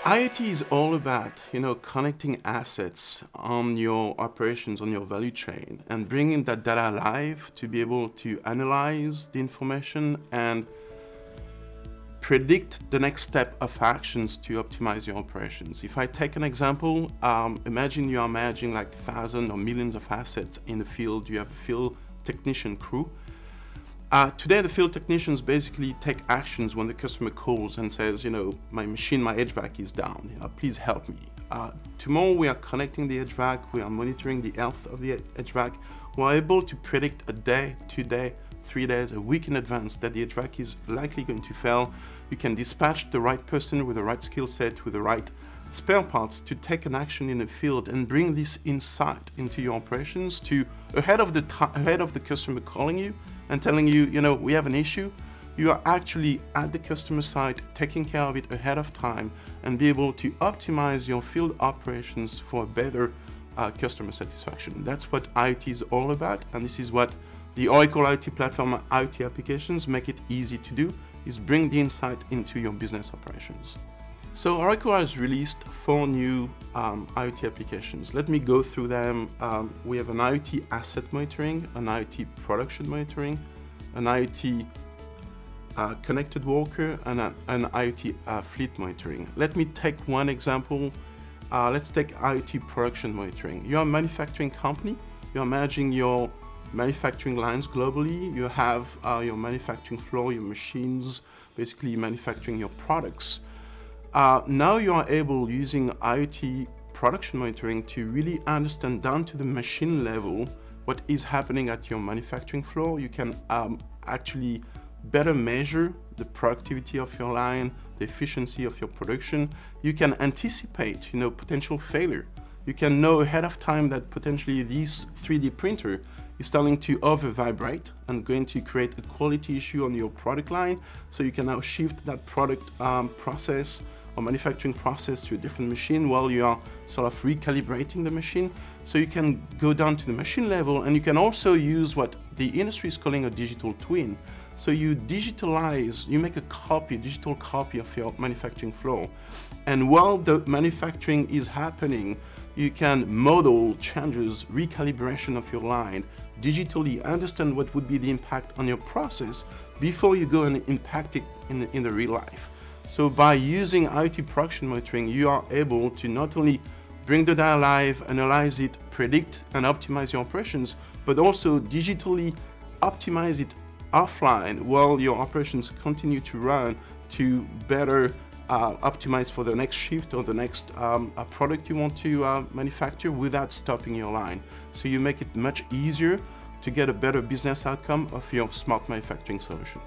IoT is all about, connecting assets on your operations, on your value chain, and bringing that data alive to be able to analyze the information and predict the next step of actions to optimize your operations. If I take an example, imagine you are managing like thousands or millions of assets in the field. You have a field technician crew. Today, the field technicians basically take actions when the customer calls and says, my machine, my HVAC is down, please help me. Tomorrow, we are connecting the HVAC, we are monitoring the health of the HVAC. We're able to predict a day, 2 days, 3 days, a week in advance that the HVAC is likely going to fail. You can dispatch the right person with the right skill set, with the right spare parts to take an action in the field and bring this insight into your operations to ahead of the customer calling you and telling you, we have an issue. You are actually at the customer site, taking care of it ahead of time and be able to optimize your field operations for better customer satisfaction. That's what IoT is all about, and this is what the Oracle IoT platform IoT applications make it easy to do, is bring the insight into your business operations. So Oracle has released 4 new IoT applications. Let me go through them. We have an IoT asset monitoring, an IoT production monitoring, an IoT connected worker, and an IoT fleet monitoring. Let me take one example. Let's take IoT production monitoring. You're a manufacturing company. You're managing your manufacturing lines globally. You have your manufacturing floor, your machines, basically manufacturing your products. Now you are able, using IoT production monitoring, to really understand down to the machine level what is happening at your manufacturing floor. You can actually better measure the productivity of your line, the efficiency of your production. You can anticipate, potential failure. You can know ahead of time that potentially this 3D printer is starting to over-vibrate and going to create a quality issue on your product line. So you can now shift that product process or manufacturing process to a different machine while you are sort of recalibrating the machine. So you can go down to the machine level, and you can also use what the industry is calling a digital twin. So you digitalize, you make a digital copy of your manufacturing floor. And while the manufacturing is happening, you can model changes, recalibration of your line, digitally understand what would be the impact on your process before you go and impact it in the real life. So by using IoT production monitoring, you are able to not only bring the data live, analyze it, predict and optimize your operations, but also digitally optimize it offline while your operations continue to run to better optimize for the next shift or the next product you want to manufacture without stopping your line. So you make it much easier to get a better business outcome of your smart manufacturing solution.